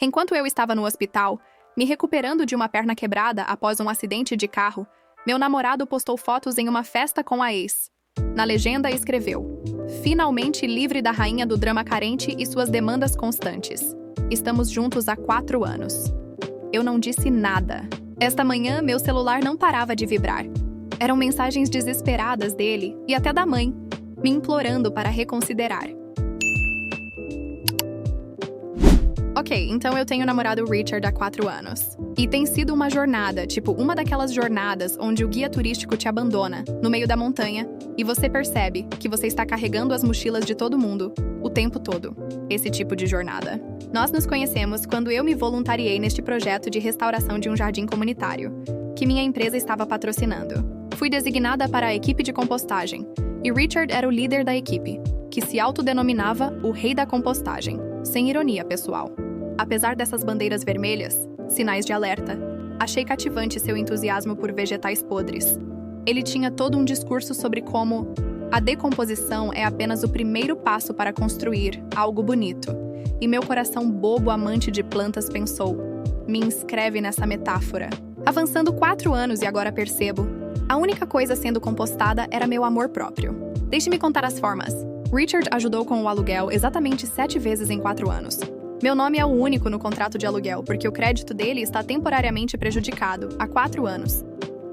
Enquanto eu estava no hospital, me recuperando de uma perna quebrada após um acidente de carro, meu namorado postou fotos em uma festa com a ex. Na legenda escreveu: "Finalmente livre da rainha do drama carente e suas demandas constantes. Estamos juntos há 4 anos." Eu não disse nada. Esta manhã, meu celular não parava de vibrar. Eram mensagens desesperadas dele e até da mãe, me implorando para reconsiderar. Ok, então eu tenho namorado Richard há 4 anos. E tem sido uma jornada, tipo uma daquelas jornadas onde o guia turístico te abandona, no meio da montanha, e você percebe que você está carregando as mochilas de todo mundo, o tempo todo. Esse tipo de jornada. Nós nos conhecemos quando eu me voluntariei neste projeto de restauração de um jardim comunitário, que minha empresa estava patrocinando. Fui designada para a equipe de compostagem, e Richard era o líder da equipe, que se autodenominava o Rei da Compostagem. Sem ironia, pessoal. Apesar dessas bandeiras vermelhas, sinais de alerta, achei cativante seu entusiasmo por vegetais podres. Ele tinha todo um discurso sobre como a decomposição é apenas o primeiro passo para construir algo bonito. E meu coração bobo amante de plantas pensou: me inscreve nessa metáfora. Avançando 4 anos e agora percebo, a única coisa sendo compostada era meu amor próprio. Deixe-me contar as formas. Richard ajudou com o aluguel exatamente 7 vezes em 4 anos. Meu nome é o único no contrato de aluguel, porque o crédito dele está temporariamente prejudicado há 4 anos.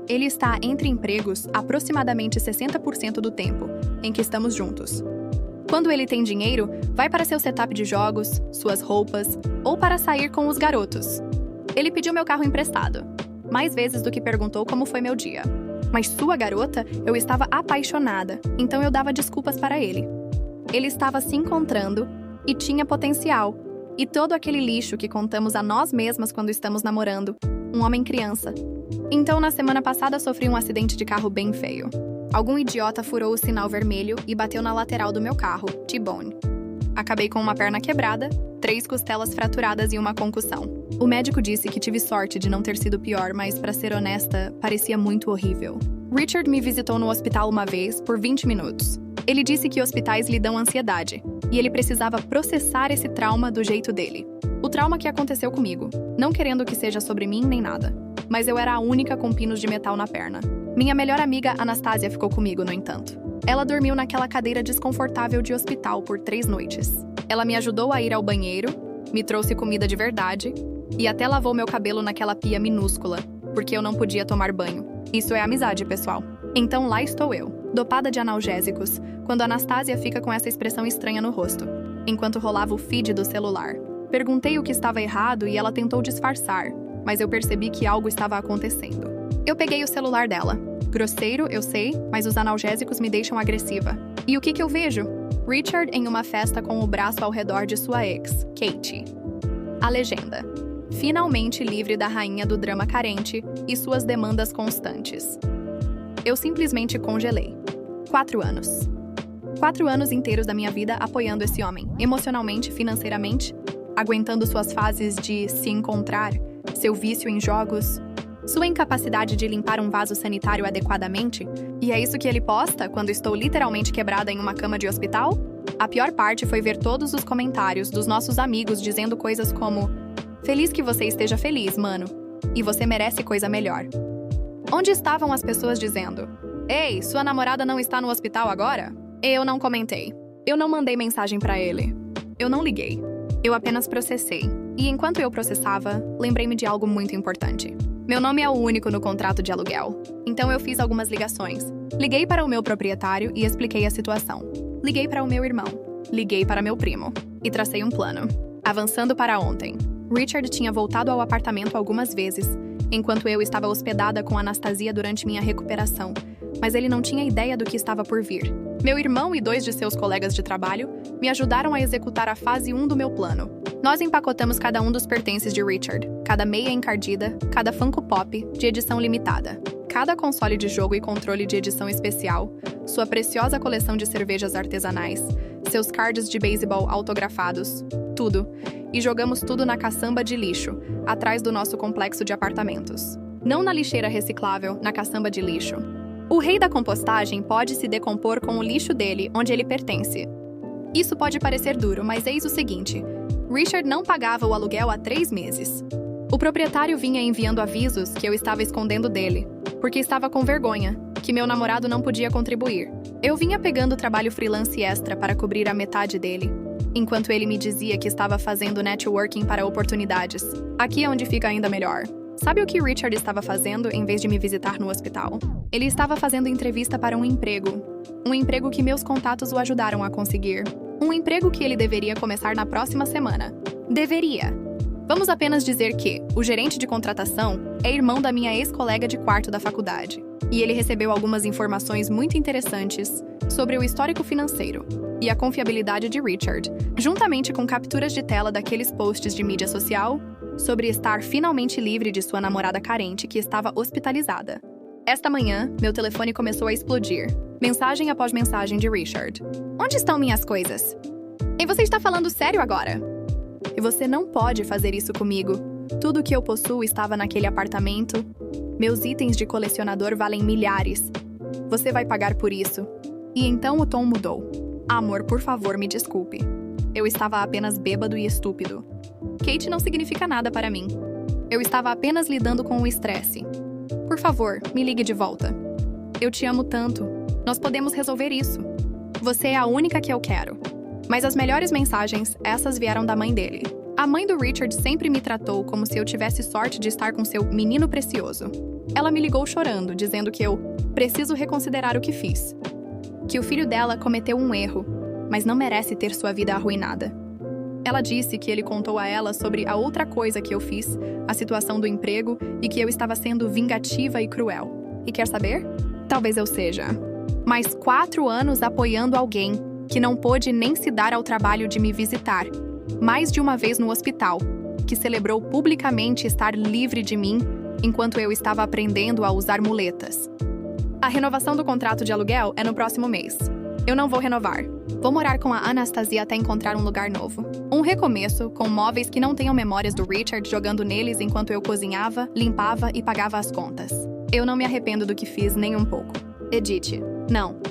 Ele está entre empregos aproximadamente 60% do tempo em que estamos juntos. Quando ele tem dinheiro, vai para seu setup de jogos, suas roupas, ou para sair com os garotos. Ele pediu meu carro emprestado, mais vezes do que perguntou como foi meu dia. Mas sua garota, eu estava apaixonada, então eu dava desculpas para ele. Ele estava se encontrando e tinha potencial. E todo aquele lixo que contamos a nós mesmas quando estamos namorando. Um homem criança. Então, na semana passada, sofri um acidente de carro bem feio. Algum idiota furou o sinal vermelho e bateu na lateral do meu carro, T-bone. Acabei com uma perna quebrada, 3 costelas fraturadas e uma concussão. O médico disse que tive sorte de não ter sido pior, mas, para ser honesta, parecia muito horrível. Richard me visitou no hospital uma vez, por 20 minutos. Ele disse que hospitais lhe dão ansiedade, e ele precisava processar esse trauma do jeito dele. O trauma que aconteceu comigo, não querendo que seja sobre mim nem nada. Mas eu era a única com pinos de metal na perna. Minha melhor amiga, Anastasia, ficou comigo, no entanto. Ela dormiu naquela cadeira desconfortável de hospital por 3 noites. Ela me ajudou a ir ao banheiro, me trouxe comida de verdade, e até lavou meu cabelo naquela pia minúscula, porque eu não podia tomar banho. Isso é amizade, pessoal. Então lá estou eu, dopada de analgésicos, quando Anastasia fica com essa expressão estranha no rosto, enquanto rolava o feed do celular. Perguntei o que estava errado e ela tentou disfarçar, mas eu percebi que algo estava acontecendo. Eu peguei o celular dela. Grosseiro, eu sei, mas os analgésicos me deixam agressiva. E o que eu vejo? Richard em uma festa com o braço ao redor de sua ex, Katie. A legenda: finalmente livre da rainha do drama carente e suas demandas constantes. Eu simplesmente congelei. 4 anos. 4 anos inteiros da minha vida apoiando esse homem, emocionalmente, financeiramente, aguentando suas fases de se encontrar, seu vício em jogos, sua incapacidade de limpar um vaso sanitário adequadamente. E é isso que ele posta quando estou literalmente quebrada em uma cama de hospital? A pior parte foi ver todos os comentários dos nossos amigos dizendo coisas como: "Feliz que você esteja feliz, mano. E você merece coisa melhor." Onde estavam as pessoas dizendo: "Ei, sua namorada não está no hospital agora?" Eu não comentei. Eu não mandei mensagem pra ele. Eu não liguei. Eu apenas processei. E enquanto eu processava, lembrei-me de algo muito importante. Meu nome é o único no contrato de aluguel. Então eu fiz algumas ligações. Liguei para o meu proprietário e expliquei a situação. Liguei para o meu irmão. Liguei para meu primo. E tracei um plano. Avançando para ontem. Richard tinha voltado ao apartamento algumas vezes, enquanto eu estava hospedada com Anastasia durante minha recuperação, mas ele não tinha ideia do que estava por vir. Meu irmão e 2 de seus colegas de trabalho me ajudaram a executar a fase 1 do meu plano. Nós empacotamos cada um dos pertences de Richard, cada meia encardida, cada Funko Pop de edição limitada, cada console de jogo e controle de edição especial, sua preciosa coleção de cervejas artesanais, seus cards de beisebol autografados, tudo. E jogamos tudo na caçamba de lixo, atrás do nosso complexo de apartamentos. Não na lixeira reciclável, na caçamba de lixo. O rei da compostagem pode se decompor com o lixo dele, onde ele pertence. Isso pode parecer duro, mas eis o seguinte: Richard não pagava o aluguel há 3 meses. O proprietário vinha enviando avisos que eu estava escondendo dele, porque estava com vergonha, que meu namorado não podia contribuir. Eu vinha pegando trabalho freelance extra para cobrir a metade dele, enquanto ele me dizia que estava fazendo networking para oportunidades. Aqui é onde fica ainda melhor. Sabe o que Richard estava fazendo em vez de me visitar no hospital? Ele estava fazendo entrevista para um emprego. Um emprego que meus contatos o ajudaram a conseguir. Um emprego que ele deveria começar na próxima semana. Deveria. Vamos apenas dizer que o gerente de contratação é irmão da minha ex-colega de quarto da faculdade. E ele recebeu algumas informações muito interessantes sobre o histórico financeiro e a confiabilidade de Richard, juntamente com capturas de tela daqueles posts de mídia social sobre estar finalmente livre de sua namorada carente que estava hospitalizada. Esta manhã, meu telefone começou a explodir. Mensagem após mensagem de Richard. Onde estão minhas coisas? E você está falando sério agora? E você não pode fazer isso comigo. Tudo que eu possuo estava naquele apartamento. Meus itens de colecionador valem milhares. Você vai pagar por isso. E então o tom mudou. Amor, por favor, me desculpe. Eu estava apenas bêbado e estúpido. Kate não significa nada para mim. Eu estava apenas lidando com o estresse. Por favor, me ligue de volta. Eu te amo tanto. Nós podemos resolver isso. Você é a única que eu quero. Mas as melhores mensagens, essas vieram da mãe dele. A mãe do Richard sempre me tratou como se eu tivesse sorte de estar com seu menino precioso. Ela me ligou chorando, dizendo que eu preciso reconsiderar o que fiz. Que o filho dela cometeu um erro, mas não merece ter sua vida arruinada. Ela disse que ele contou a ela sobre a outra coisa que eu fiz, a situação do emprego, e que eu estava sendo vingativa e cruel. E quer saber? Talvez eu seja. Mas 4 anos apoiando alguém que não pôde nem se dar ao trabalho de me visitar, mais de uma vez no hospital, que celebrou publicamente estar livre de mim enquanto eu estava aprendendo a usar muletas. A renovação do contrato de aluguel é no próximo mês. Eu não vou renovar. Vou morar com a Anastasia até encontrar um lugar novo. Um recomeço, com móveis que não tenham memórias do Richard jogando neles enquanto eu cozinhava, limpava e pagava as contas. Eu não me arrependo do que fiz nem um pouco. Edith.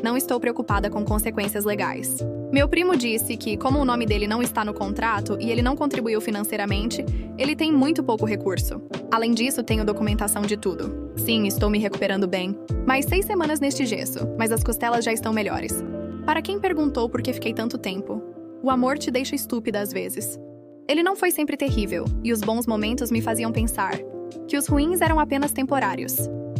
Não estou preocupada com consequências legais. Meu primo disse que, como o nome dele não está no contrato e ele não contribuiu financeiramente, ele tem muito pouco recurso. Além disso, tenho documentação de tudo. Sim, estou me recuperando bem. Mais 6 semanas neste gesso, mas as costelas já estão melhores. Para quem perguntou por que fiquei tanto tempo, o amor te deixa estúpida às vezes. Ele não foi sempre terrível, e os bons momentos me faziam pensar que os ruins eram apenas temporários.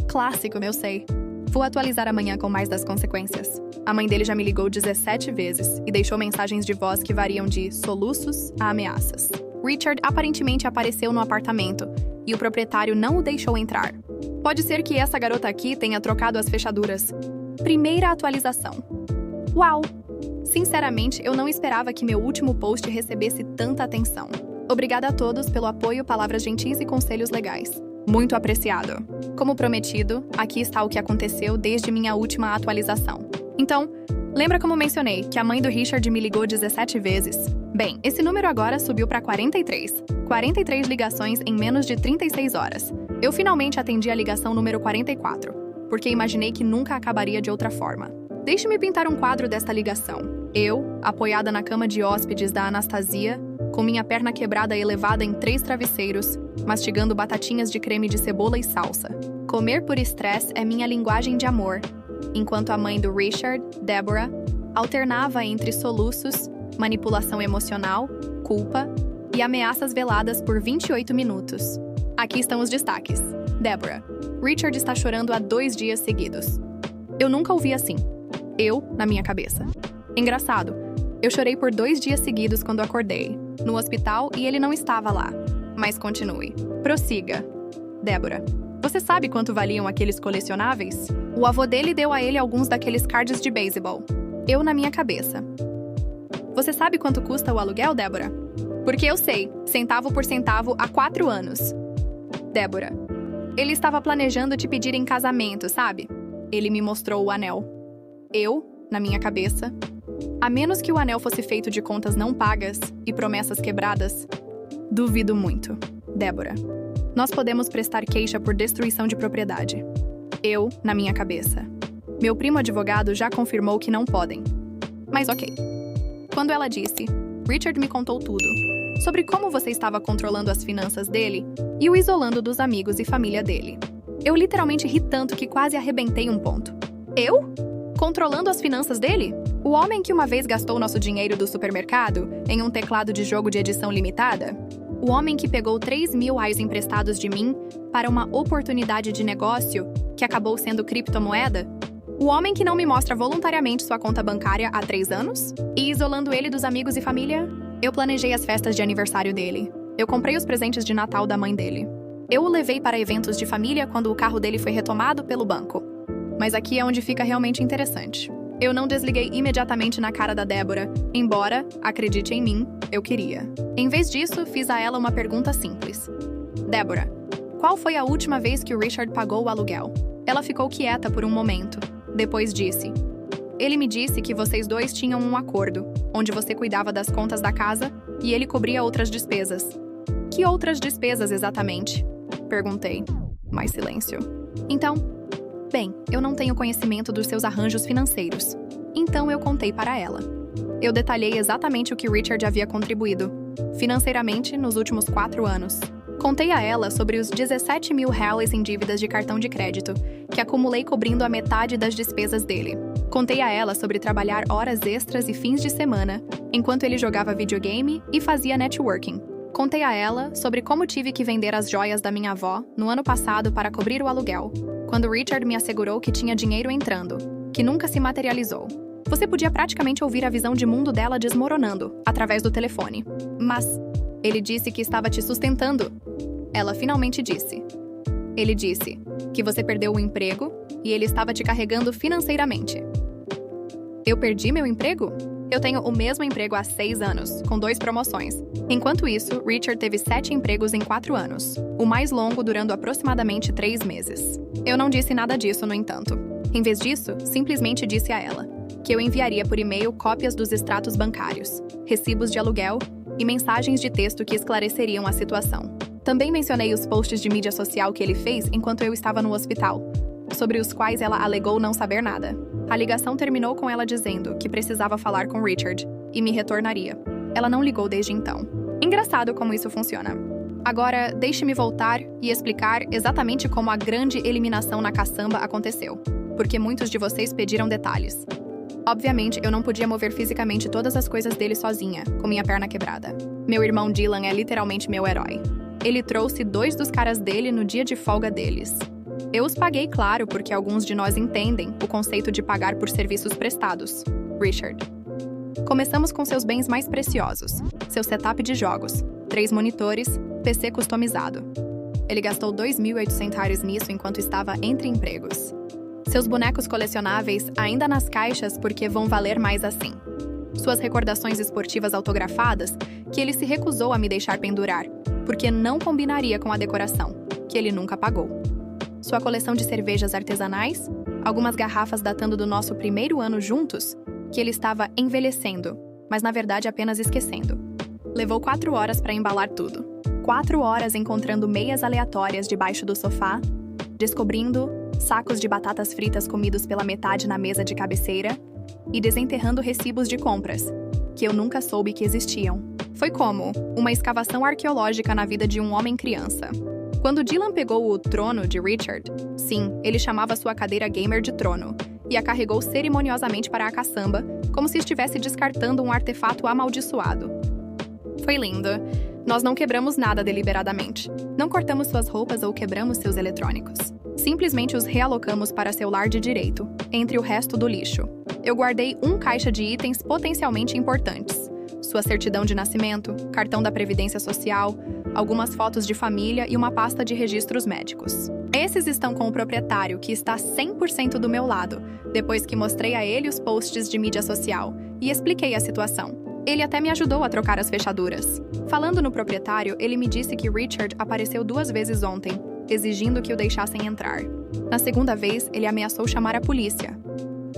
Clássico, eu sei. Vou atualizar amanhã com mais das consequências. A mãe dele já me ligou 17 vezes e deixou mensagens de voz que variam de soluços a ameaças. Richard aparentemente apareceu no apartamento e o proprietário não o deixou entrar. Pode ser que essa garota aqui tenha trocado as fechaduras. Primeira atualização. Uau! Sinceramente, eu não esperava que meu último post recebesse tanta atenção. Obrigada a todos pelo apoio, palavras gentis e conselhos legais. Muito apreciado. Como prometido, aqui está o que aconteceu desde minha última atualização. Então, lembra como mencionei que a mãe do Richard me ligou 17 vezes? Bem, esse número agora subiu para 43. 43 ligações em menos de 36 horas. Eu finalmente atendi a ligação número 44, porque imaginei que nunca acabaria de outra forma. Deixe-me pintar um quadro desta ligação. Eu, apoiada na cama de hóspedes da Anastasia, com minha perna quebrada elevada em 3 travesseiros, mastigando batatinhas de creme de cebola e salsa. Comer por estresse é minha linguagem de amor, enquanto a mãe do Richard, Deborah, alternava entre soluços, manipulação emocional, culpa e ameaças veladas por 28 minutos. Aqui estão os destaques. Deborah. Richard está chorando há 2 dias seguidos. Eu nunca ouvi assim. Eu, na minha cabeça. Engraçado. Eu chorei por 2 dias seguidos quando acordei, no hospital, e ele não estava lá. Mas continue. Prossiga. Deborah. Você sabe quanto valiam aqueles colecionáveis? O avô dele deu a ele alguns daqueles cards de beisebol. Eu na minha cabeça. Você sabe quanto custa o aluguel, Deborah? Porque eu sei, centavo por centavo, há 4 anos. Deborah. Ele estava planejando te pedir em casamento, sabe? Ele me mostrou o anel. Eu, na minha cabeça. A menos que o anel fosse feito de contas não pagas e promessas quebradas, duvido muito. Deborah. Nós podemos prestar queixa por destruição de propriedade. Eu, na minha cabeça. Meu primo advogado já confirmou que não podem. Mas ok. Quando ela disse, Richard me contou tudo. sobre como você estava controlando as finanças dele e o isolando dos amigos e família dele. Eu literalmente ri tanto que quase arrebentei um ponto. Eu? Controlando as finanças dele? O homem que uma vez gastou nosso dinheiro do supermercado em um teclado de jogo de edição limitada? O homem que pegou 3 mil reais emprestados de mim para uma oportunidade de negócio que acabou sendo criptomoeda? O homem que não me mostra voluntariamente sua conta bancária há 3 anos? E isolando ele dos amigos e família? Eu planejei as festas de aniversário dele. Eu comprei os presentes de Natal da mãe dele. Eu o levei para eventos de família quando o carro dele foi retomado pelo banco. Mas aqui é onde fica realmente interessante. Eu não desliguei imediatamente na cara da Débora, embora, acredite em mim, eu queria. Em vez disso, fiz a ela uma pergunta simples. Débora, qual foi a última vez que o Richard pagou o aluguel? Ela ficou quieta por um momento. Depois disse. Ele me disse que vocês dois tinham um acordo, onde você cuidava das contas da casa e ele cobria outras despesas. Que outras despesas exatamente? Perguntei. Mais silêncio. Então, bem, eu não tenho conhecimento dos seus arranjos financeiros. Então eu contei para ela. Eu detalhei exatamente o que Richard havia contribuído, financeiramente, nos últimos 4 anos. Contei a ela sobre os 17 mil reais em dívidas de cartão de crédito, que acumulei cobrindo a metade das despesas dele. Contei a ela sobre trabalhar horas extras e fins de semana, enquanto ele jogava videogame e fazia networking. Contei a ela sobre como tive que vender as joias da minha avó no ano passado para cobrir o aluguel, quando Richard me assegurou que tinha dinheiro entrando, que nunca se materializou. Você podia praticamente ouvir a visão de mundo dela desmoronando, através do telefone. Mas ele disse que estava te sustentando. Ela finalmente disse. Ele disse que você perdeu o emprego e ele estava te carregando financeiramente. Eu perdi meu emprego? Eu tenho o mesmo emprego há 6 anos, com 2 promoções. Enquanto isso, Richard teve 7 empregos em 4 anos, o mais longo durando aproximadamente 3 meses. Eu não disse nada disso, no entanto. Em vez disso, simplesmente disse a ela que eu enviaria por e-mail cópias dos extratos bancários, recibos de aluguel e mensagens de texto que esclareceriam a situação. Também mencionei os posts de mídia social que ele fez enquanto eu estava no hospital, sobre os quais ela alegou não saber nada. A ligação terminou com ela dizendo que precisava falar com Richard e me retornaria. Ela não ligou desde então. Engraçado como isso funciona. Agora, deixe-me voltar e explicar exatamente como a grande eliminação na caçamba aconteceu, porque muitos de vocês pediram detalhes. Obviamente, eu não podia mover fisicamente todas as coisas dele sozinha, com minha perna quebrada. Meu irmão Dylan é literalmente meu herói. Ele trouxe 2 dos caras dele no dia de folga deles. Eu os paguei, claro, porque alguns de nós entendem o conceito de pagar por serviços prestados. Richard. Começamos com seus bens mais preciosos, seu setup de jogos, 3 monitores, PC customizado. Ele gastou R$2.800 nisso enquanto estava entre empregos. Seus bonecos colecionáveis ainda nas caixas porque vão valer mais assim. Suas recordações esportivas autografadas, que ele se recusou a me deixar pendurar, porque não combinaria com a decoração, que ele nunca pagou. Sua coleção de cervejas artesanais, algumas garrafas datando do nosso primeiro ano juntos, que ele estava envelhecendo, mas na verdade apenas esquecendo. Levou 4 horas para embalar tudo. 4 horas encontrando meias aleatórias debaixo do sofá, descobrindo sacos de batatas fritas comidos pela metade na mesa de cabeceira e desenterrando recibos de compras, que eu nunca soube que existiam. Foi como uma escavação arqueológica na vida de um homem criança. Quando Dylan pegou o trono de Richard, sim, ele chamava sua cadeira gamer de trono, e a carregou cerimoniosamente para a caçamba, como se estivesse descartando um artefato amaldiçoado. Foi lindo. Nós não quebramos nada deliberadamente. Não cortamos suas roupas ou quebramos seus eletrônicos. Simplesmente os realocamos para seu lar de direito, entre o resto do lixo. Eu guardei 1 caixa de itens potencialmente importantes. Sua certidão de nascimento, cartão da Previdência Social, algumas fotos de família e uma pasta de registros médicos. Esses estão com o proprietário, que está 100% do meu lado, depois que mostrei a ele os posts de mídia social e expliquei a situação. Ele até me ajudou a trocar as fechaduras. Falando no proprietário, ele me disse que Richard apareceu 2 vezes ontem, exigindo que o deixassem entrar. Na segunda vez, ele ameaçou chamar a polícia.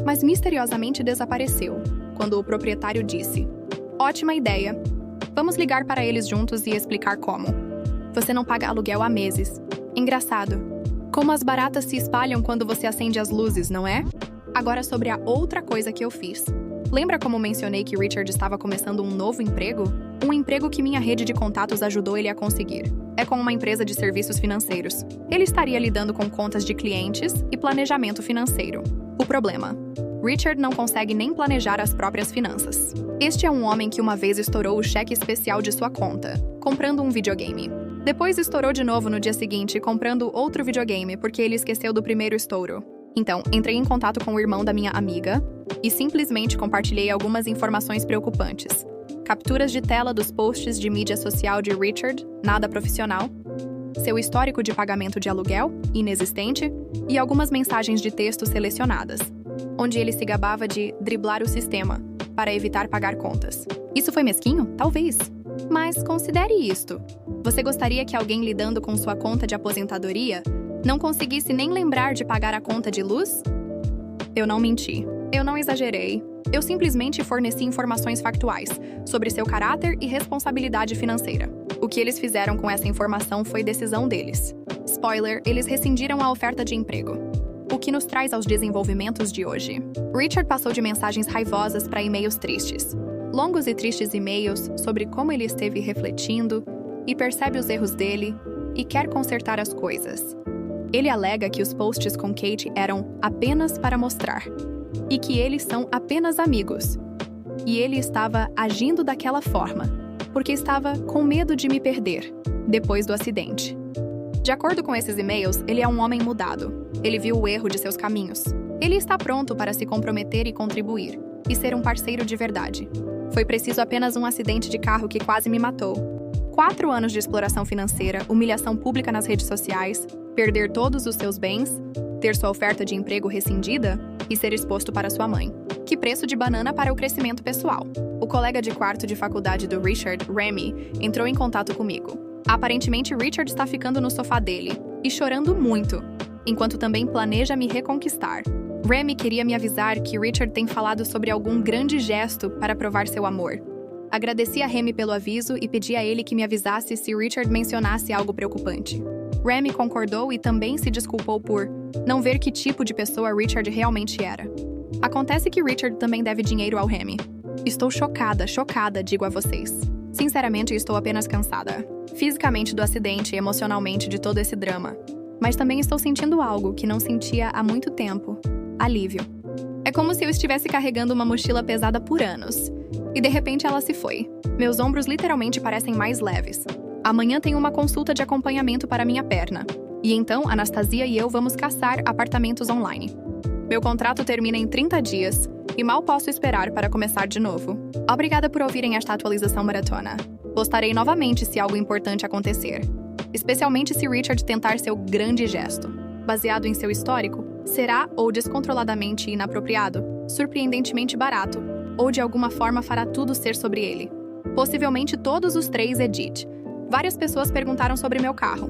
Mas misteriosamente desapareceu, quando o proprietário disse: "Ótima ideia. Vamos ligar para eles juntos e explicar como. Você não paga aluguel há meses. Engraçado. Como as baratas se espalham quando você acende as luzes, não é?" Agora sobre a outra coisa que eu fiz. Lembra como mencionei que Richard estava começando um novo emprego? Um emprego que minha rede de contatos ajudou ele a conseguir. É com uma empresa de serviços financeiros. Ele estaria lidando com contas de clientes e planejamento financeiro. O problema: Richard não consegue nem planejar as próprias finanças. Este é um homem que uma vez estourou o cheque especial de sua conta, comprando um videogame. Depois estourou de novo no dia seguinte, comprando outro videogame porque ele esqueceu do primeiro estouro. Então, entrei em contato com o irmão da minha amiga e simplesmente compartilhei algumas informações preocupantes. Capturas de tela dos posts de mídia social de Richard, nada profissional, seu histórico de pagamento de aluguel, inexistente, e algumas mensagens de texto selecionadas, onde ele se gabava de driblar o sistema para evitar pagar contas. Isso foi mesquinho? Talvez. Mas considere isto. Você gostaria que alguém lidando com sua conta de aposentadoria não conseguisse nem lembrar de pagar a conta de luz? Eu não menti. Eu não exagerei. Eu simplesmente forneci informações factuais sobre seu caráter e responsabilidade financeira. O que eles fizeram com essa informação foi decisão deles. Spoiler, eles rescindiram a oferta de emprego. O que nos traz aos desenvolvimentos de hoje. Richard passou de mensagens raivosas para e-mails tristes. Longos e tristes e-mails sobre como ele esteve refletindo e percebe os erros dele e quer consertar as coisas. Ele alega que os posts com Kate eram apenas para mostrar e que eles são apenas amigos. E ele estava agindo daquela forma porque estava com medo de me perder depois do acidente. De acordo com esses e-mails, ele é um homem mudado. Ele viu o erro de seus caminhos. Ele está pronto para se comprometer e contribuir, e ser um parceiro de verdade. Foi preciso apenas um acidente de carro que quase me matou. 4 anos de exploração financeira, humilhação pública nas redes sociais, perder todos os seus bens, ter sua oferta de emprego rescindida e ser exposto para sua mãe. Que preço de banana para o crescimento pessoal. O colega de quarto de faculdade do Richard, Remy, entrou em contato comigo. Aparentemente, Richard está ficando no sofá dele e chorando muito, enquanto também planeja me reconquistar. Remy queria me avisar que Richard tem falado sobre algum grande gesto para provar seu amor. Agradeci a Remy pelo aviso e pedi a ele que me avisasse se Richard mencionasse algo preocupante. Remy concordou e também se desculpou por não ver que tipo de pessoa Richard realmente era. Acontece que Richard também deve dinheiro ao Remy. Estou chocada, digo a vocês. Sinceramente, estou apenas cansada. Fisicamente do acidente e emocionalmente de todo esse drama. Mas também estou sentindo algo que não sentia há muito tempo. Alívio. É como se eu estivesse carregando uma mochila pesada por anos. E de repente ela se foi. Meus ombros literalmente parecem mais leves. Amanhã tenho uma consulta de acompanhamento para minha perna. E então, Anastasia e eu vamos caçar apartamentos online. Meu contrato termina em 30 dias e mal posso esperar para começar de novo. Obrigada por ouvirem esta atualização maratona. Postarei novamente se algo importante acontecer. Especialmente se Richard tentar seu grande gesto. Baseado em seu histórico, será ou descontroladamente inapropriado, surpreendentemente barato, ou de alguma forma fará tudo ser sobre ele. Possivelmente todos os 3 edit. Várias pessoas perguntaram sobre meu carro.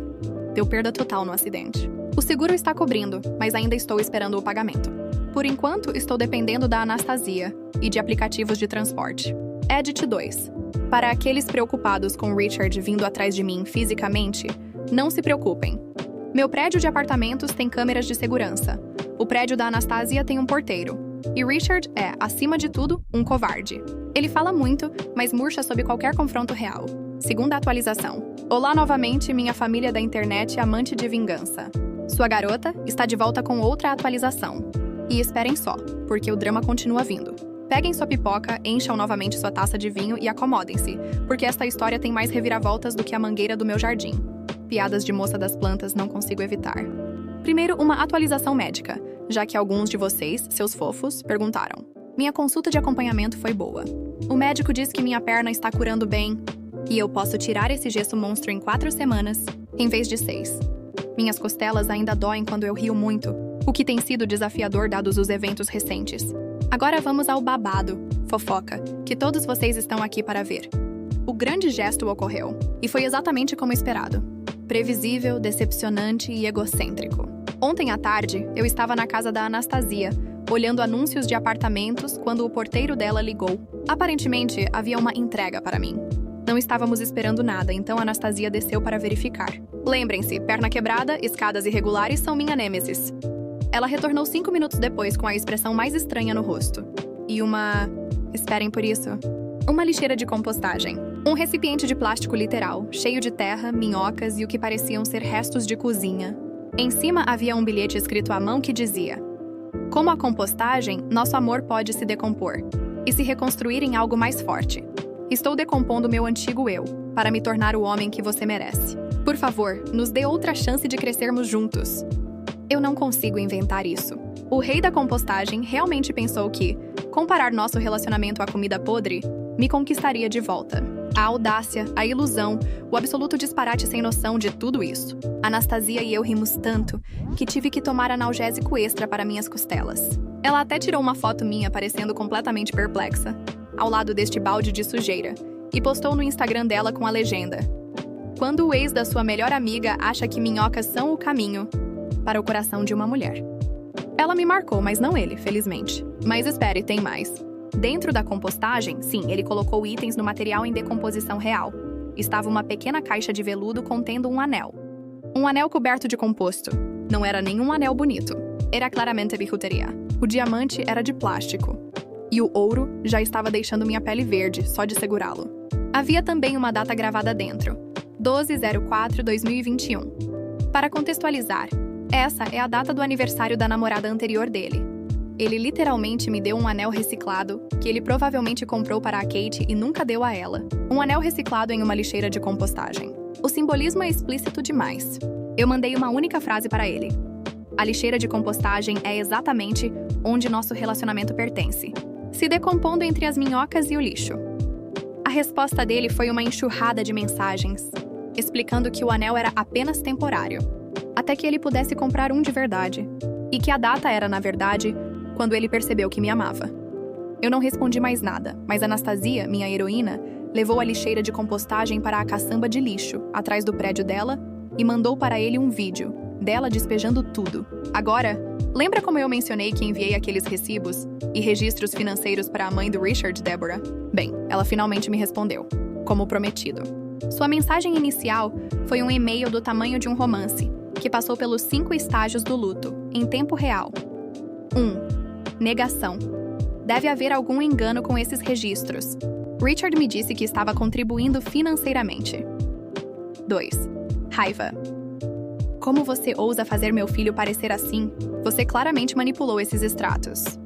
Deu perda total no acidente. O seguro está cobrindo, mas ainda estou esperando o pagamento. Por enquanto, estou dependendo da Anastasia e de aplicativos de transporte. Edit 2. Para aqueles preocupados com Richard vindo atrás de mim fisicamente, não se preocupem. Meu prédio de apartamentos tem câmeras de segurança. O prédio da Anastasia tem um porteiro. E Richard é, acima de tudo, um covarde. Ele fala muito, mas murcha sob qualquer confronto real. Segunda atualização. Olá novamente, minha família da internet amante de vingança. Sua garota está de volta com outra atualização. E esperem só, porque o drama continua vindo. Peguem sua pipoca, encham novamente sua taça de vinho e acomodem-se, porque esta história tem mais reviravoltas do que a mangueira do meu jardim. Piadas de moça das plantas não consigo evitar. Primeiro, uma atualização médica, já que alguns de vocês, seus fofos, perguntaram. Minha consulta de acompanhamento foi boa. O médico diz que minha perna está curando bem e eu posso tirar esse gesso monstro em 4 semanas, em vez de 6. Minhas costelas ainda doem quando eu rio muito, o que tem sido desafiador dados os eventos recentes. Agora vamos ao babado, fofoca, que todos vocês estão aqui para ver. O grande gesto ocorreu, e foi exatamente como esperado. Previsível, decepcionante e egocêntrico. Ontem à tarde, eu estava na casa da Anastasia, olhando anúncios de apartamentos quando o porteiro dela ligou. Aparentemente, havia uma entrega para mim. Não estávamos esperando nada, então Anastasia desceu para verificar. Lembrem-se, perna quebrada, escadas irregulares são minha nêmesis. Ela retornou 5 minutos depois com a expressão mais estranha no rosto. E uma... esperem por isso. Uma lixeira de compostagem. Um recipiente de plástico literal, cheio de terra, minhocas e o que pareciam ser restos de cozinha. Em cima havia um bilhete escrito à mão que dizia: "Como a compostagem, nosso amor pode se decompor e se reconstruir em algo mais forte. Estou decompondo meu antigo eu, para me tornar o homem que você merece. Por favor, nos dê outra chance de crescermos juntos." Eu não consigo inventar isso. O rei da compostagem realmente pensou que comparar nosso relacionamento à comida podre me conquistaria de volta. A audácia, a ilusão, o absoluto disparate sem noção de tudo isso. Anastasia e eu rimos tanto que tive que tomar analgésico extra para minhas costelas. Ela até tirou uma foto minha parecendo completamente perplexa, ao lado deste balde de sujeira, e postou no Instagram dela com a legenda: "Quando o ex da sua melhor amiga acha que minhocas são o caminho para o coração de uma mulher." Ela me marcou, mas não ele, felizmente. Mas espere, tem mais. Dentro da compostagem, sim, ele colocou itens no material em decomposição real. Estava uma pequena caixa de veludo contendo um anel. Um anel coberto de composto. Não era nenhum anel bonito. Era claramente bijuteria. O diamante era de plástico. E o ouro já estava deixando minha pele verde, só de segurá-lo. Havia também uma data gravada dentro: 12/04/2021. Para contextualizar, essa é a data do aniversário da namorada anterior dele. Ele literalmente me deu um anel reciclado, que ele provavelmente comprou para a Kate e nunca deu a ela. Um anel reciclado em uma lixeira de compostagem. O simbolismo é explícito demais. Eu mandei uma única frase para ele: "A lixeira de compostagem é exatamente onde nosso relacionamento pertence, se decompondo entre as minhocas e o lixo." A resposta dele foi uma enxurrada de mensagens, explicando que o anel era apenas temporário, até que ele pudesse comprar um de verdade, e que a data era, na verdade, quando ele percebeu que me amava. Eu não respondi mais nada, mas Anastasia, minha heroína, levou a lixeira de compostagem para a caçamba de lixo, atrás do prédio dela, e mandou para ele um vídeo, dela despejando tudo. Agora, lembra como eu mencionei que enviei aqueles recibos e registros financeiros para a mãe do Richard, Deborah? Bem, ela finalmente me respondeu, como prometido. Sua mensagem inicial foi um e-mail do tamanho de um romance, que passou pelos 5 estágios do luto, em tempo real. 1. Negação. Deve haver algum engano com esses registros. Richard me disse que estava contribuindo financeiramente. 2. Raiva. Como você ousa fazer meu filho parecer assim? Você claramente manipulou esses extratos.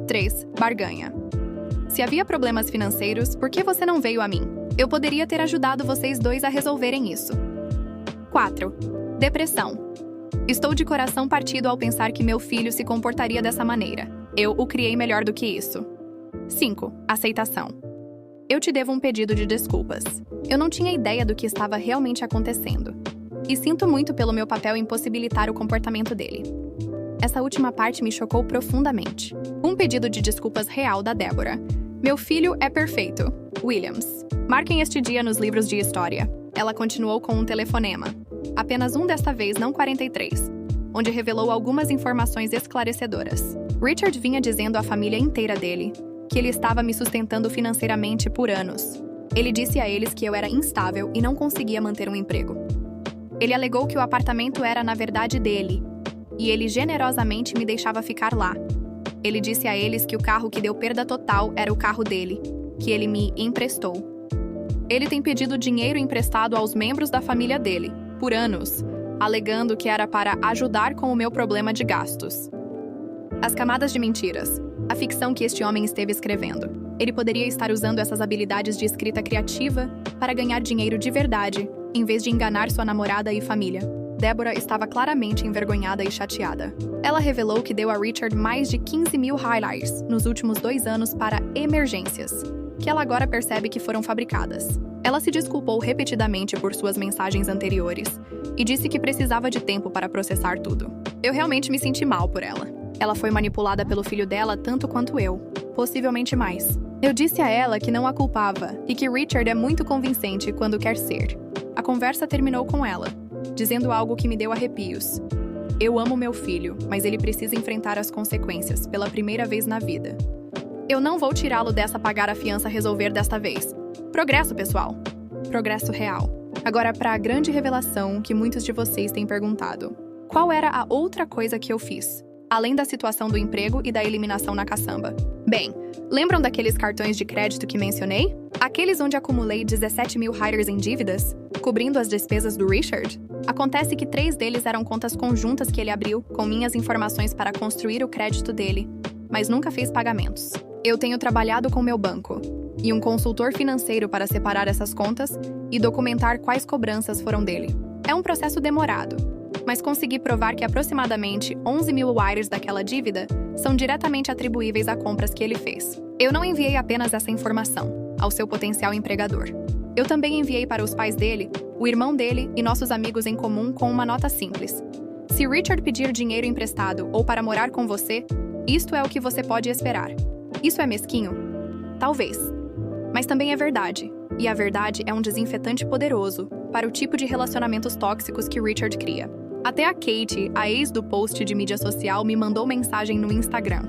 3. Barganha. Se havia problemas financeiros, por que você não veio a mim? Eu poderia ter ajudado vocês dois a resolverem isso. 4. Depressão. Estou de coração partido ao pensar que meu filho se comportaria dessa maneira. Eu o criei melhor do que isso. 5. Aceitação. Eu te devo um pedido de desculpas. Eu não tinha ideia do que estava realmente acontecendo. E sinto muito pelo meu papel em possibilitar o comportamento dele. Essa última parte me chocou profundamente. Um pedido de desculpas real da Deborah. Meu filho é perfeito. Williams. Marquem este dia nos livros de história. Ela continuou com um telefonema. Apenas um desta vez, não 43, onde revelou algumas informações esclarecedoras. Richard vinha dizendo à família inteira dele que ele estava me sustentando financeiramente por anos. Ele disse a eles que eu era instável e não conseguia manter um emprego. Ele alegou que o apartamento era, na verdade, dele, e ele generosamente me deixava ficar lá. Ele disse a eles que o carro que deu perda total era o carro dele, que ele me emprestou. Ele tem pedido dinheiro emprestado aos membros da família dele, por anos, alegando que era para ajudar com o meu problema de gastos. As camadas de mentiras. A ficção que este homem esteve escrevendo. Ele poderia estar usando essas habilidades de escrita criativa para ganhar dinheiro de verdade, em vez de enganar sua namorada e família. Deborah estava claramente envergonhada e chateada. Ela revelou que deu a Richard mais de 15 mil highlights nos últimos 2 anos para emergências, que ela agora percebe que foram fabricadas. Ela se desculpou repetidamente por suas mensagens anteriores e disse que precisava de tempo para processar tudo. Eu realmente me senti mal por ela. Ela foi manipulada pelo filho dela tanto quanto eu, possivelmente mais. Eu disse a ela que não a culpava e que Richard é muito convincente quando quer ser. A conversa terminou com ela, dizendo algo que me deu arrepios. Eu amo meu filho, mas ele precisa enfrentar as consequências pela primeira vez na vida. Eu não vou tirá-lo dessa pagar a fiança resolver desta vez. Progresso, pessoal. Progresso real. Agora para a grande revelação que muitos de vocês têm perguntado. Qual era a outra coisa que eu fiz, além da situação do emprego e da eliminação na caçamba? Bem, Lembram daqueles cartões de crédito que mencionei? Aqueles onde acumulei 17 mil riders em dívidas, cobrindo as despesas do Richard? Acontece que 3 deles eram contas conjuntas que ele abriu com minhas informações para construir o crédito dele, mas nunca fez pagamentos. Eu tenho trabalhado com meu banco e um consultor financeiro para separar essas contas e documentar quais cobranças foram dele. É um processo demorado, mas consegui provar que aproximadamente 11 mil wires daquela dívida são diretamente atribuíveis a compras que ele fez. Eu não enviei apenas essa informação ao seu potencial empregador. Eu também enviei para os pais dele, o irmão dele e nossos amigos em comum com uma nota simples. Se Richard pedir dinheiro emprestado ou para morar com você, isto é o que você pode esperar. Isso é mesquinho? Talvez. Mas também é verdade. E a verdade é um desinfetante poderoso para o tipo de relacionamentos tóxicos que Richard cria. Até a Katie, a ex do post de mídia social, me mandou mensagem no Instagram.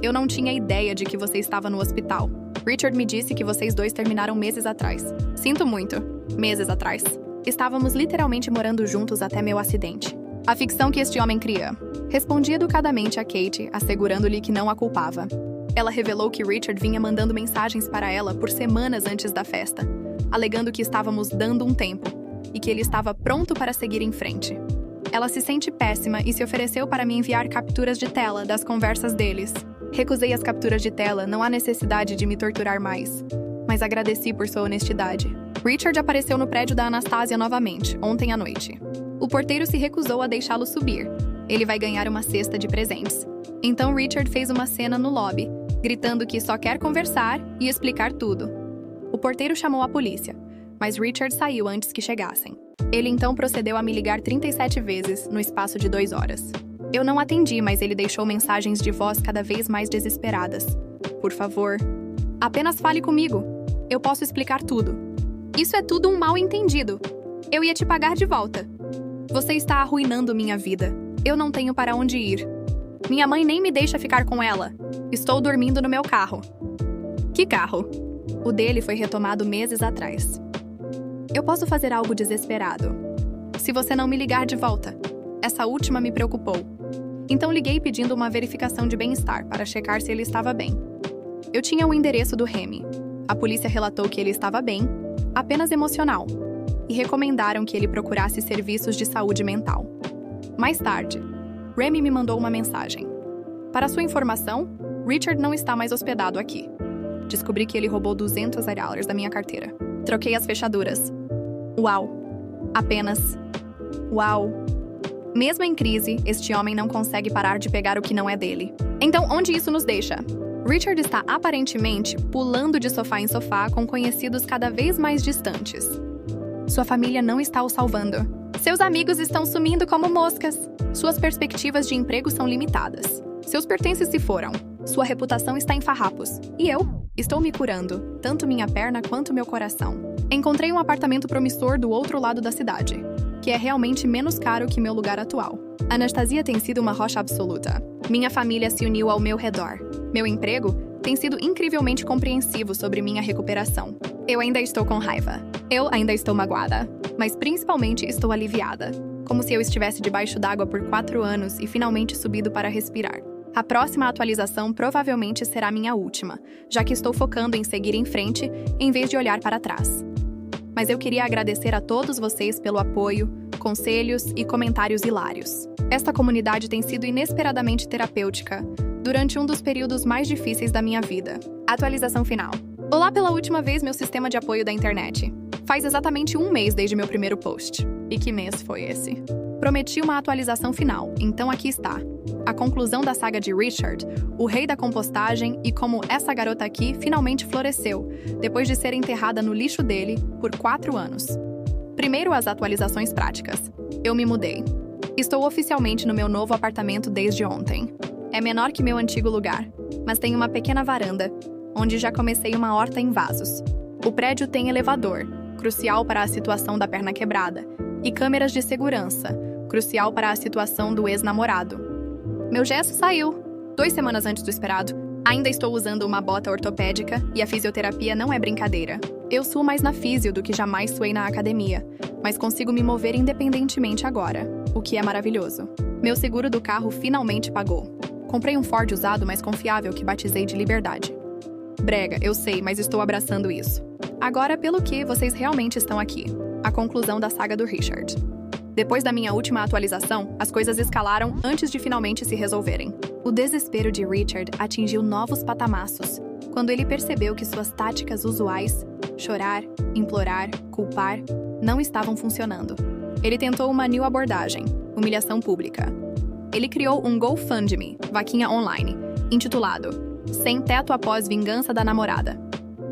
Eu não tinha ideia de que você estava no hospital. Richard me disse que vocês dois terminaram meses atrás. Sinto muito. Meses atrás. Estávamos literalmente morando juntos até meu acidente. A ficção que este homem cria. Respondi educadamente a Katie, assegurando-lhe que não a culpava. Ela revelou que Richard vinha mandando mensagens para ela por semanas antes da festa, alegando que estávamos dando um tempo e que ele estava pronto para seguir em frente. Ela se sente péssima e se ofereceu para me enviar capturas de tela das conversas deles. Recusei as capturas de tela, não há necessidade de me torturar mais, mas agradeci por sua honestidade. Richard apareceu no prédio da Anastasia novamente, ontem à noite. O porteiro se recusou a deixá-lo subir. Ele vai ganhar uma cesta de presentes. Então Richard fez uma cena no lobby, gritando que só quer conversar e explicar tudo. O porteiro chamou a polícia, mas Richard saiu antes que chegassem. Ele então procedeu a me ligar 37 vezes, no espaço de 2 horas. Eu não atendi, mas ele deixou mensagens de voz cada vez mais desesperadas. Por favor, apenas fale comigo. Eu posso explicar tudo. Isso é tudo um mal-entendido. Eu ia te pagar de volta. Você está arruinando minha vida. Eu não tenho para onde ir. Minha mãe nem me deixa ficar com ela. Estou dormindo no meu carro. Que carro? O dele foi retomado meses atrás. Eu posso fazer algo desesperado. Se você não me ligar de volta. Essa última me preocupou. Então liguei pedindo uma verificação de bem-estar para checar se ele estava bem. Eu tinha o endereço do Remy. A polícia relatou que ele estava bem, apenas emocional, e recomendaram que ele procurasse serviços de saúde mental. Mais tarde, Remy me mandou uma mensagem. Para sua informação, Richard não está mais hospedado aqui. Descobri que ele roubou $200 da minha carteira. Troquei as fechaduras. Uau. Apenas. Uau. Mesmo em crise, este homem não consegue parar de pegar o que não é dele. Então, onde isso nos deixa? Richard está aparentemente pulando de sofá em sofá com conhecidos cada vez mais distantes. Sua família não está o salvando. Seus amigos estão sumindo como moscas. Suas perspectivas de emprego são limitadas. Seus pertences se foram. Sua reputação está em farrapos. E eu? Estou me curando, tanto minha perna quanto meu coração. Encontrei um apartamento promissor do outro lado da cidade, que é realmente menos caro que meu lugar atual. Anastasia tem sido uma rocha absoluta. Minha família se uniu ao meu redor. Meu emprego tem sido incrivelmente compreensivo sobre minha recuperação. Eu ainda estou com raiva. Eu ainda estou magoada. Mas principalmente estou aliviada. Como se eu estivesse debaixo d'água por 4 anos e finalmente subido para respirar. A próxima atualização provavelmente será minha última, já que estou focando em seguir em frente em vez de olhar para trás. Mas eu queria agradecer a todos vocês pelo apoio, conselhos e comentários hilários. Esta comunidade tem sido inesperadamente terapêutica durante um dos períodos mais difíceis da minha vida. Atualização final. Olá pela última vez, meu sistema de apoio da internet. Faz exatamente 1 mês desde meu primeiro post. E que mês foi esse? Prometi uma atualização final, então aqui está. A conclusão da saga de Richard, o rei da compostagem e como essa garota aqui finalmente floresceu, depois de ser enterrada no lixo dele por 4 anos. Primeiro, as atualizações práticas. Eu me mudei. Estou oficialmente no meu novo apartamento desde ontem. É menor que meu antigo lugar, mas tem uma pequena varanda, onde já comecei uma horta em vasos. O prédio tem elevador, crucial para a situação da perna quebrada, e câmeras de segurança, crucial para a situação do ex-namorado. Meu gesso saiu, 2 semanas antes do esperado. Ainda estou usando uma bota ortopédica e a fisioterapia não é brincadeira. Eu suo mais na físio do que jamais suei na academia, mas consigo me mover independentemente agora, o que é maravilhoso. Meu seguro do carro finalmente pagou. Comprei um Ford usado mais confiável que batizei de Liberdade. Brega, eu sei, mas estou abraçando isso. Agora, pelo que vocês realmente estão aqui? A conclusão da saga do Richard. Depois da minha última atualização, as coisas escalaram antes de finalmente se resolverem. O desespero de Richard atingiu novos patamares quando ele percebeu que suas táticas usuais, chorar, implorar, culpar, não estavam funcionando. Ele tentou uma new abordagem, humilhação pública. Ele criou um GoFundMe, vaquinha online, intitulado Sem Teto Após Vingança da Namorada,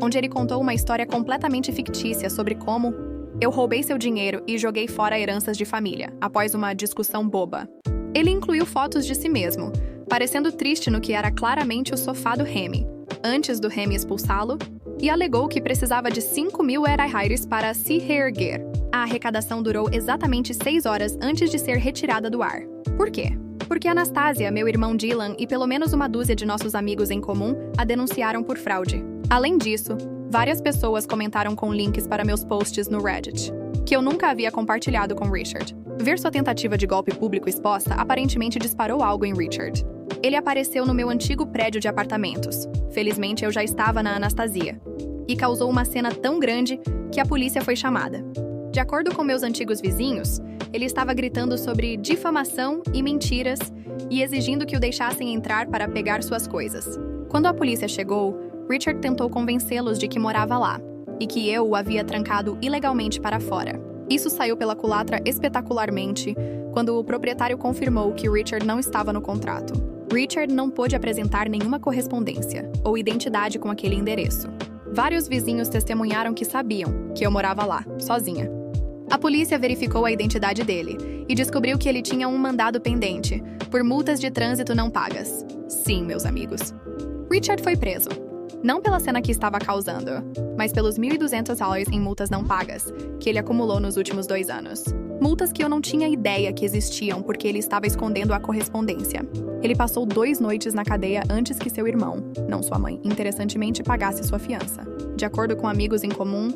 onde ele contou uma história completamente fictícia sobre como eu roubei seu dinheiro e joguei fora heranças de família, após uma discussão boba. Ele incluiu fotos de si mesmo, parecendo triste no que era claramente o sofá do Remy, antes do Remy expulsá-lo, e alegou que precisava de 5.000 reais para se reerguer. A arrecadação durou exatamente 6 horas antes de ser retirada do ar. Por quê? Porque Anastasia, meu irmão Dylan e pelo menos uma dúzia de nossos amigos em comum a denunciaram por fraude. Além disso, várias pessoas comentaram com links para meus posts no Reddit, que eu nunca havia compartilhado com Richard. Ver sua tentativa de golpe público exposta aparentemente disparou algo em Richard. Ele apareceu no meu antigo prédio de apartamentos. Felizmente, eu já estava na Anastasia. E causou uma cena tão grande que a polícia foi chamada. De acordo com meus antigos vizinhos, ele estava gritando sobre difamação e mentiras e exigindo que o deixassem entrar para pegar suas coisas. Quando a polícia chegou, Richard tentou convencê-los de que morava lá e que eu o havia trancado ilegalmente para fora. Isso saiu pela culatra espetacularmente quando o proprietário confirmou que Richard não estava no contrato. Richard não pôde apresentar nenhuma correspondência ou identidade com aquele endereço. Vários vizinhos testemunharam que sabiam que eu morava lá, sozinha. A polícia verificou a identidade dele e descobriu que ele tinha um mandado pendente por multas de trânsito não pagas. Sim, meus amigos. Richard foi preso. Não pela cena que estava causando, mas pelos $1.200 em multas não pagas que ele acumulou nos últimos 2 anos. Multas que eu não tinha ideia que existiam porque ele estava escondendo a correspondência. Ele passou 2 noites na cadeia antes que seu irmão, não sua mãe, interessantemente pagasse sua fiança. De acordo com amigos em comum,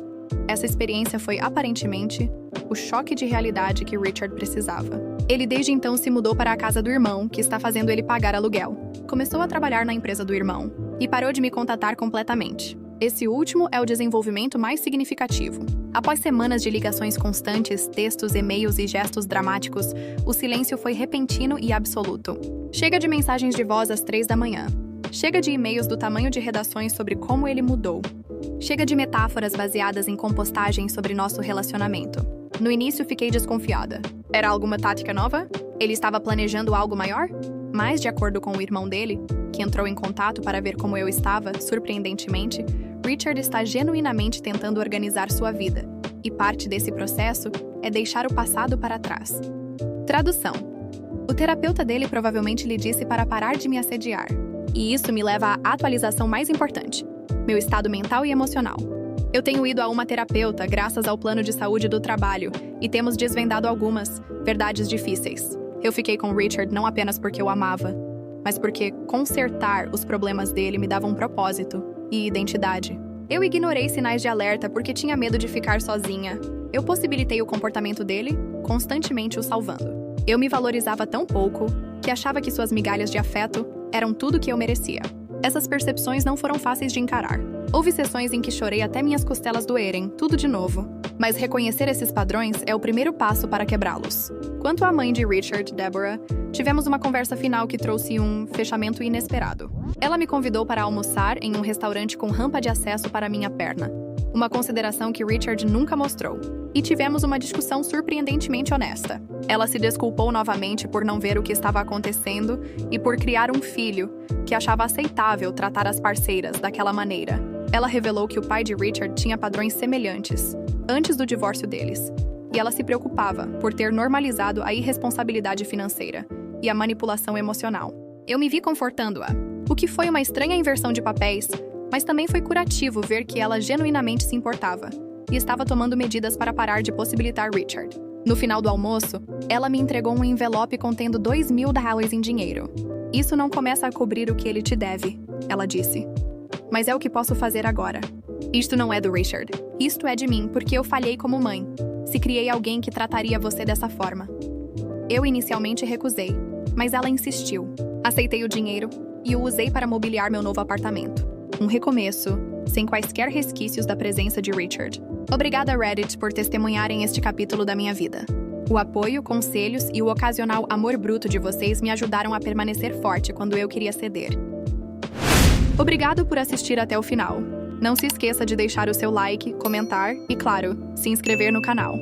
essa experiência foi aparentemente o choque de realidade que Richard precisava. Ele desde então se mudou para a casa do irmão, que está fazendo ele pagar aluguel. Começou a trabalhar na empresa do irmão e parou de me contatar completamente. Esse último é o desenvolvimento mais significativo. Após semanas de ligações constantes, textos, e-mails e gestos dramáticos, o silêncio foi repentino e absoluto. Chega de mensagens de voz às 3 da manhã. Chega de e-mails do tamanho de redações sobre como ele mudou. Chega de metáforas baseadas em compostagens sobre nosso relacionamento. No início fiquei desconfiada. Era alguma tática nova? Ele estava planejando algo maior? Mas, de acordo com o irmão dele, que entrou em contato para ver como eu estava, surpreendentemente, Richard está genuinamente tentando organizar sua vida, e parte desse processo é deixar o passado para trás. Tradução. O terapeuta dele provavelmente lhe disse para parar de me assediar. E isso me leva à atualização mais importante: meu estado mental e emocional. Eu tenho ido a uma terapeuta graças ao plano de saúde do trabalho e temos desvendado algumas verdades difíceis. Eu fiquei com Richard não apenas porque eu amava, mas porque consertar os problemas dele me dava um propósito e identidade. Eu ignorei sinais de alerta porque tinha medo de ficar sozinha. Eu possibilitei o comportamento dele, constantemente o salvando. Eu me valorizava tão pouco que achava que suas migalhas de afeto eram tudo que eu merecia. Essas percepções não foram fáceis de encarar. Houve sessões em que chorei até minhas costelas doerem, tudo de novo. Mas reconhecer esses padrões é o primeiro passo para quebrá-los. Quanto à mãe de Richard, Deborah, tivemos uma conversa final que trouxe um fechamento inesperado. Ela me convidou para almoçar em um restaurante com rampa de acesso para minha perna, uma consideração que Richard nunca mostrou. E tivemos uma discussão surpreendentemente honesta. Ela se desculpou novamente por não ver o que estava acontecendo e por criar um filho que achava aceitável tratar as parceiras daquela maneira. Ela revelou que o pai de Richard tinha padrões semelhantes antes do divórcio deles, e ela se preocupava por ter normalizado a irresponsabilidade financeira e a manipulação emocional. Eu me vi confortando-a, o que foi uma estranha inversão de papéis, mas também foi curativo ver que ela genuinamente se importava e estava tomando medidas para parar de possibilitar Richard. No final do almoço, ela me entregou um envelope contendo $2.000 em dinheiro. Isso não começa a cobrir o que ele te deve, ela disse. Mas é o que posso fazer agora. Isto não é do Richard. Isto é de mim, porque eu falhei como mãe. Se criei alguém que trataria você dessa forma. Eu inicialmente recusei, mas ela insistiu. Aceitei o dinheiro e o usei para mobiliar meu novo apartamento. um recomeço, sem quaisquer resquícios da presença de Richard. Obrigada, Reddit, por testemunharem este capítulo da minha vida. O apoio, conselhos e o ocasional amor bruto de vocês me ajudaram a permanecer forte quando eu queria ceder. Obrigado por assistir até o final. Não se esqueça de deixar o seu like, comentar e, claro, se inscrever no canal.